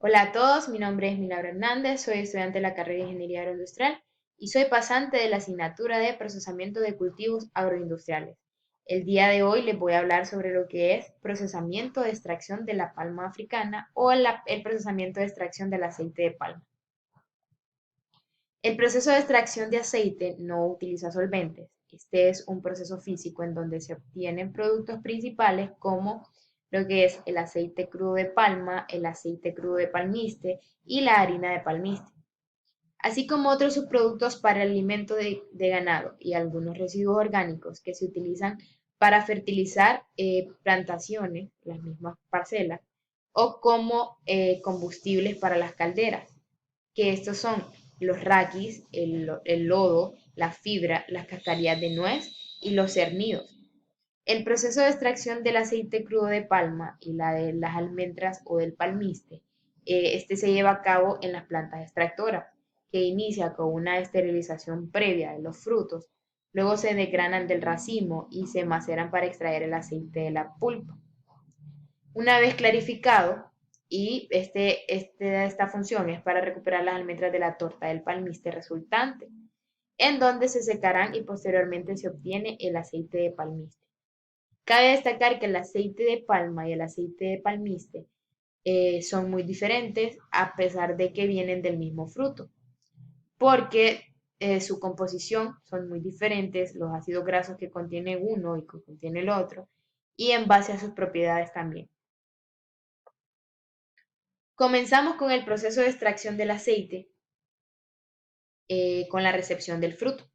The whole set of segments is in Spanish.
Hola a todos, mi nombre es Milagro Hernández, soy estudiante de la carrera de Ingeniería Agroindustrial y soy pasante de la asignatura de Procesamiento de Cultivos Agroindustriales. El día de hoy les voy a hablar sobre lo que es procesamiento de extracción de la palma africana o el procesamiento de extracción del aceite de palma. El proceso de extracción de aceite no utiliza solventes. Este es un proceso físico en donde se obtienen productos principales como lo que es el aceite crudo de palma, el aceite crudo de palmiste y la harina de palmiste, así como otros subproductos para el alimento de ganado y algunos residuos orgánicos que se utilizan para fertilizar plantaciones, las mismas parcelas, o como combustibles para las calderas, que estos son los raquis, el lodo, la fibra, las cascarillas de nuez y los cernidos. El proceso de extracción del aceite crudo de palma y la de las almendras o del palmiste, este se lleva a cabo en las plantas extractoras, que inicia con una esterilización previa de los frutos, luego se desgranan del racimo y se maceran para extraer el aceite de la pulpa. Una vez clarificado, y esta función es para recuperar las almendras de la torta del palmiste resultante, en donde se secarán y posteriormente se obtiene el aceite de palmiste. Cabe destacar que el aceite de palma y el aceite de palmiste son muy diferentes a pesar de que vienen del mismo fruto, porque su composición son muy diferentes, los ácidos grasos que contiene uno y que contiene el otro, y en base a sus propiedades también. Comenzamos con el proceso de extracción del aceite con la recepción del fruto.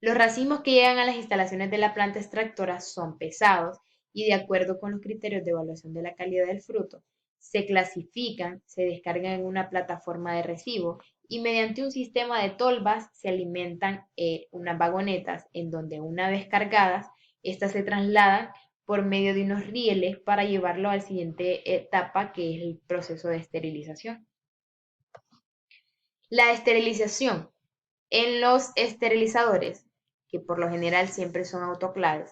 Los racimos que llegan a las instalaciones de la planta extractora son pesados y de acuerdo con los criterios de evaluación de la calidad del fruto, se clasifican, se descargan en una plataforma de recibo y mediante un sistema de tolvas se alimentan unas vagonetas en donde una vez cargadas, estas se trasladan por medio de unos rieles para llevarlo a la siguiente etapa que es el proceso de esterilización. La esterilización. En los esterilizadores, que por lo general siempre son autoclaves,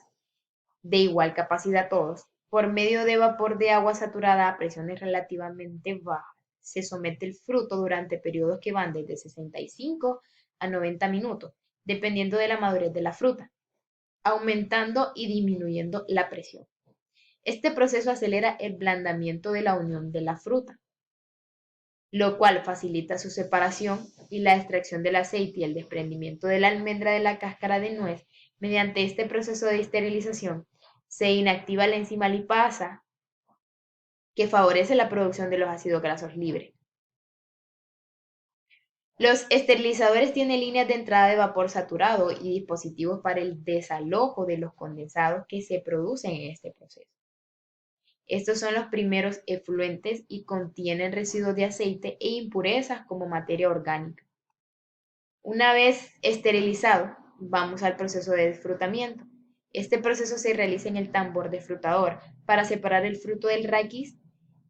de igual capacidad todos, por medio de vapor de agua saturada a presiones relativamente bajas, se somete el fruto durante periodos que van desde 65 a 90 minutos, dependiendo de la madurez de la fruta, aumentando y disminuyendo la presión. Este proceso acelera el blandamiento de la unión de la fruta, lo cual facilita su separación y la extracción del aceite y el desprendimiento de la almendra de la cáscara de nuez. Mediante este proceso de esterilización se inactiva la enzima lipasa que favorece la producción de los ácidos grasos libres. Los esterilizadores tienen líneas de entrada de vapor saturado y dispositivos para el desalojo de los condensados que se producen en este proceso. Estos son los primeros efluentes y contienen residuos de aceite e impurezas como materia orgánica. Una vez esterilizado, vamos al proceso de desfrutamiento. Este proceso se realiza en el tambor desfrutador para separar el fruto del raquis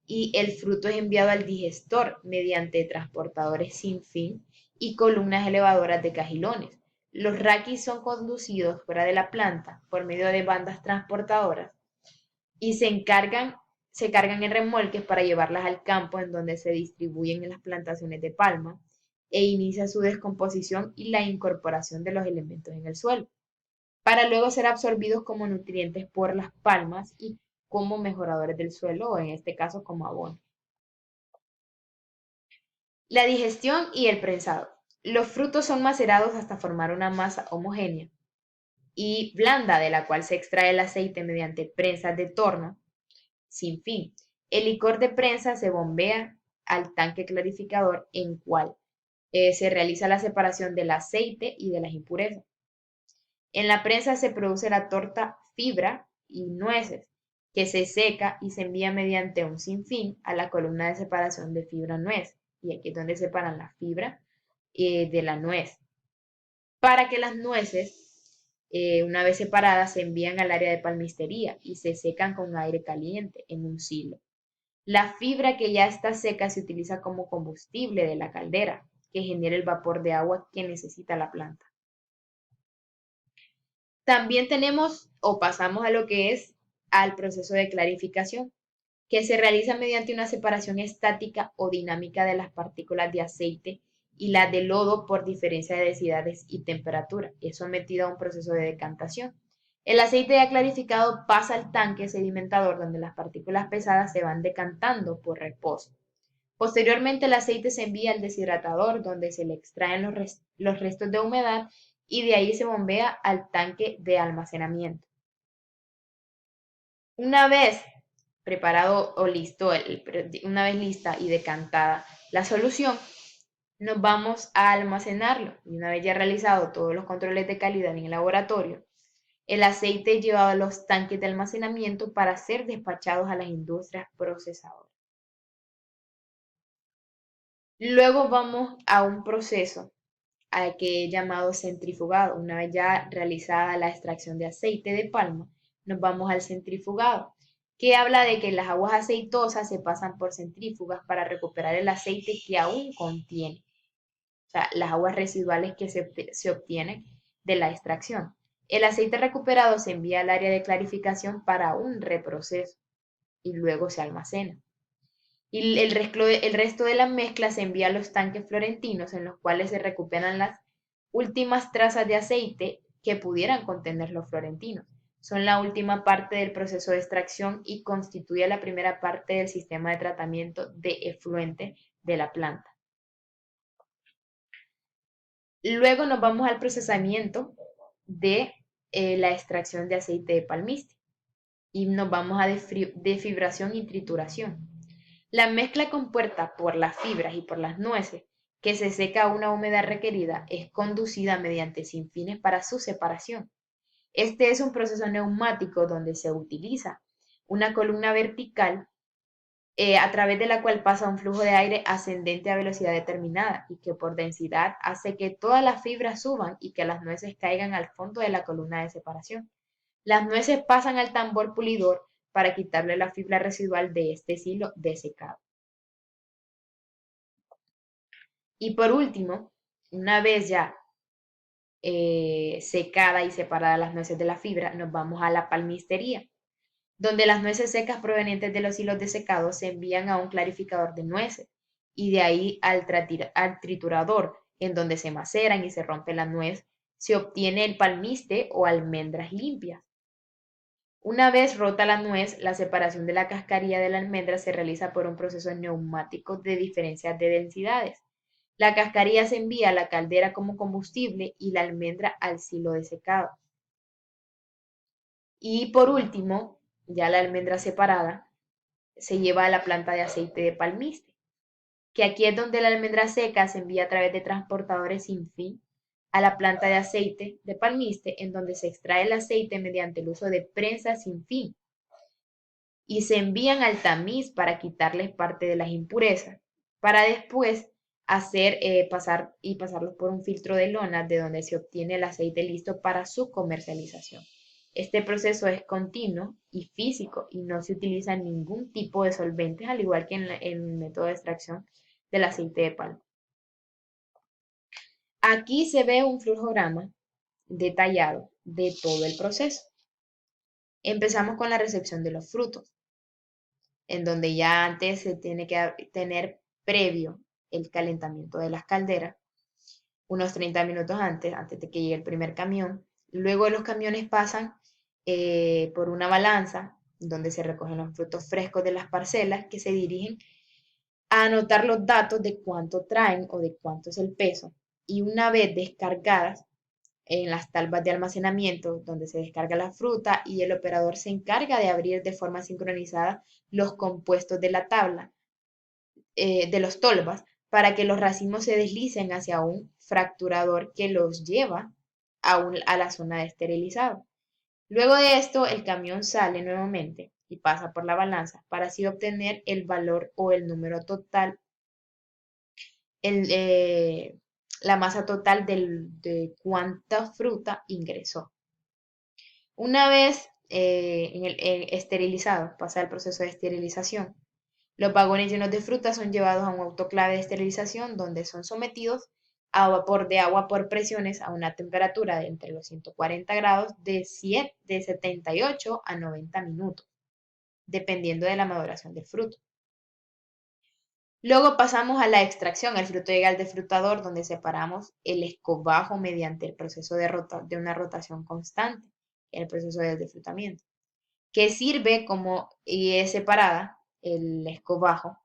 y el fruto es enviado al digestor mediante transportadores sin fin y columnas elevadoras de cajilones. Los raquis son conducidos fuera de la planta por medio de bandas transportadoras y se cargan en remolques para llevarlas al campo en donde se distribuyen en las plantaciones de palma e inicia su descomposición y la incorporación de los elementos en el suelo, para luego ser absorbidos como nutrientes por las palmas y como mejoradores del suelo o en este caso como abono. La digestión y el prensado. Los frutos son macerados hasta formar una masa homogénea y blanda de la cual se extrae el aceite mediante prensas de torno sin fin. El licor de prensa se bombea al tanque clarificador en cual se realiza la separación del aceite y de las impurezas. En la prensa se produce la torta fibra y nueces, que se seca y se envía mediante un sinfín a la columna de separación de fibra nuez. Y aquí es donde separan la fibra de la nuez. Para que las nueces, una vez separadas, se envían al área de palmistería y se secan con aire caliente en un silo. La fibra que ya está seca se utiliza como combustible de la caldera, que genera el vapor de agua que necesita la planta. También tenemos o pasamos a lo que es al proceso de clarificación, que se realiza mediante una separación estática o dinámica de las partículas de aceite y las de lodo por diferencia de densidades y temperatura. Es sometido a un proceso de decantación. El aceite ya clarificado pasa al tanque sedimentador donde las partículas pesadas se van decantando por reposo. Posteriormente el aceite se envía al deshidratador donde se le extraen los restos de humedad y de ahí se bombea al tanque de almacenamiento. Una vez preparado o listo, una vez lista y decantada la solución, nos vamos a almacenarlo. Y una vez ya realizado todos los controles de calidad en el laboratorio, el aceite es llevado a los tanques de almacenamiento para ser despachados a las industrias procesadoras. Luego vamos a un proceso al que he llamado centrifugado. Una vez ya realizada la extracción de aceite de palma, nos vamos al centrifugado, que habla de que las aguas aceitosas se pasan por centrífugas para recuperar el aceite que aún contiene, o sea, las aguas residuales que se obtienen de la extracción. El aceite recuperado se envía al área de clarificación para un reproceso y luego se almacena. Y el resto de la mezcla se envía a los tanques florentinos en los cuales se recuperan las últimas trazas de aceite que pudieran contener los florentinos. Son la última parte del proceso de extracción y constituye la primera parte del sistema de tratamiento de efluente de la planta. Luego nos vamos al procesamiento de la extracción de aceite de palmiste y nos vamos a defibración y trituración. La mezcla compuesta por las fibras y por las nueces, que se seca a una humedad requerida, es conducida mediante sinfines para su separación. Este es un proceso neumático donde se utiliza una columna vertical a través de la cual pasa un flujo de aire ascendente a velocidad determinada y que por densidad hace que todas las fibras suban y que las nueces caigan al fondo de la columna de separación. Las nueces pasan al tambor pulidor para quitarle la fibra residual de este silo de secado. Y por último, una vez ya secada y separada las nueces de la fibra, nos vamos a la palmistería, donde las nueces secas provenientes de los hilos de secado se envían a un clarificador de nueces y de ahí al triturador, en donde se maceran y se rompe la nuez, se obtiene el palmiste o almendras limpias. Una vez rota la nuez, la separación de la cascarilla de la almendra se realiza por un proceso neumático de diferencias de densidades. La cascarilla se envía a la caldera como combustible y la almendra al silo de secado. Y por último, ya la almendra separada se lleva a la planta de aceite de palmiste, que aquí es donde la almendra seca se envía a través de transportadores sin fin a la planta de aceite de palmiste, en donde se extrae el aceite mediante el uso de prensas sin fin y se envían al tamiz para quitarles parte de las impurezas, para después pasarlos por un filtro de lona de donde se obtiene el aceite listo para su comercialización. Este proceso es continuo y físico y no se utiliza ningún tipo de solventes, al igual que en el método de extracción del aceite de palma. Aquí se ve un flujograma detallado de todo el proceso. Empezamos con la recepción de los frutos, en donde ya antes se tiene que tener previo el calentamiento de las calderas, unos 30 minutos antes de que llegue el primer camión. Luego los camiones pasan por una balanza donde se recogen los frutos frescos de las parcelas que se dirigen a anotar los datos de cuánto traen o de cuánto es el peso. Y una vez descargadas en las talvas de almacenamiento donde se descarga la fruta y el operador se encarga de abrir de forma sincronizada los compuestos de la tabla, de los tolvas, para que los racimos se deslicen hacia un fracturador que los lleva a la zona de esterilizado. Luego de esto, el camión sale nuevamente y pasa por la balanza para así obtener el valor o el número total, el, la masa total de cuánta fruta ingresó. Una vez esterilizado, pasa el proceso de esterilización. Los vagones llenos de fruta son llevados a un autoclave de esterilización donde son sometidos a vapor de agua por presiones a una temperatura de entre los 140 grados de 78 a 90 minutos. dependiendo de la maduración del fruto. Luego pasamos a la extracción. El fruto llega al desfrutador, donde separamos el escobajo mediante el proceso de una rotación constante, el proceso de desfrutamiento, que sirve como y es separada el escobajo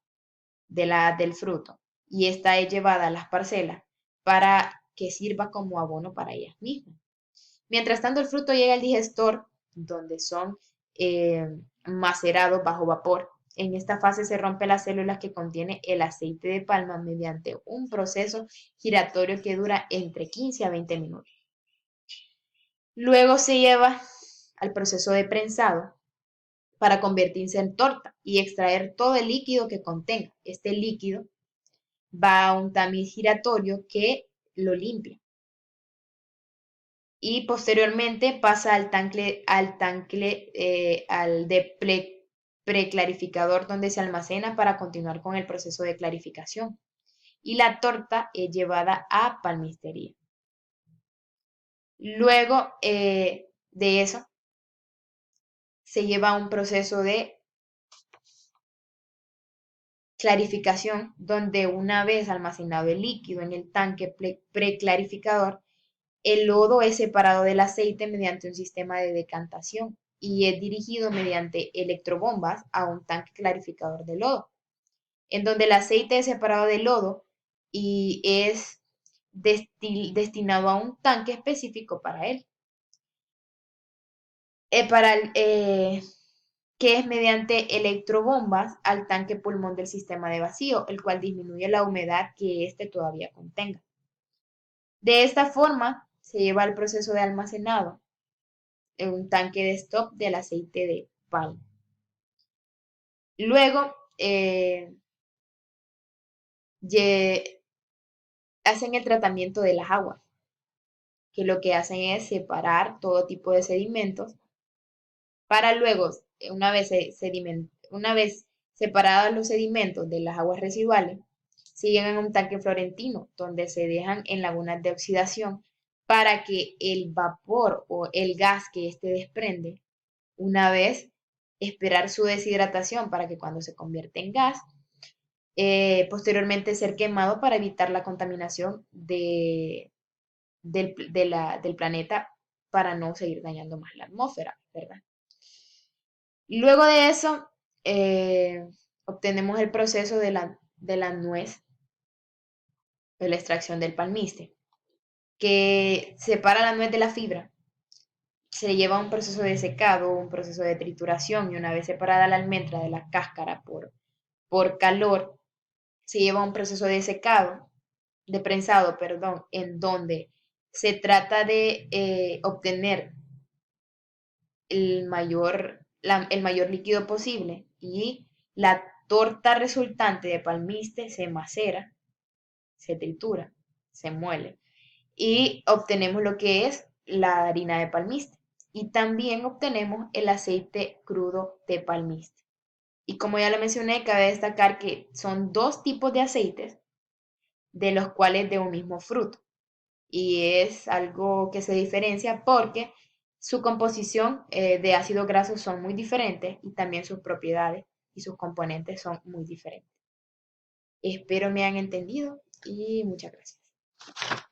del fruto y esta es llevada a las parcelas para que sirva como abono para ellas mismas. Mientras tanto, el fruto llega al digestor, donde son eh, macerados bajo vapor. En esta fase se rompen las células que contiene el aceite de palma mediante un proceso giratorio que dura entre 15 a 20 minutos. Luego se lleva al proceso de prensado para convertirse en torta y extraer todo el líquido que contenga. Este líquido va a un tamiz giratorio que lo limpia y posteriormente pasa al preclarificador donde se almacena para continuar con el proceso de clarificación. Y la torta es llevada a palmistería. Luego de eso se lleva a un proceso de clarificación donde una vez almacenado el líquido en el tanque preclarificador, el lodo es separado del aceite mediante un sistema de decantación y es dirigido mediante electrobombas a un tanque clarificador de lodo, en donde el aceite es separado del lodo y es destinado a un tanque específico para él. Que es mediante electrobombas al tanque pulmón del sistema de vacío, el cual disminuye la humedad que éste todavía contenga. De esta forma, se lleva al proceso de almacenado en un tanque de stock del aceite de palma. Luego, hacen el tratamiento de las aguas, que lo que hacen es separar todo tipo de sedimentos para luego, una vez separados los sedimentos de las aguas residuales, se llegan a un tanque florentino, donde se dejan en lagunas de oxidación para que el vapor o el gas que éste desprende, una vez esperar su deshidratación para que cuando se convierte en gas, posteriormente ser quemado para evitar la contaminación del planeta para no seguir dañando más la atmósfera, ¿verdad? Luego de eso, obtenemos el proceso de la nuez, de la extracción del palmiste, que separa la nuez de la fibra. Se lleva un proceso de secado, un proceso de trituración y una vez separada la almendra de la cáscara por calor, se lleva un proceso de secado, de prensado, perdón, en donde se trata de obtener el mayor líquido posible y la torta resultante de palmiste se macera, se tritura, se muele y obtenemos lo que es la harina de palmiste y también obtenemos el aceite crudo de palmiste. Y como ya lo mencioné, cabe destacar que son dos tipos de aceites de los cuales de un mismo fruto. Y es algo que se diferencia porque su composición de ácidos grasos son muy diferentes y también sus propiedades y sus componentes son muy diferentes. Espero me hayan entendido y muchas gracias.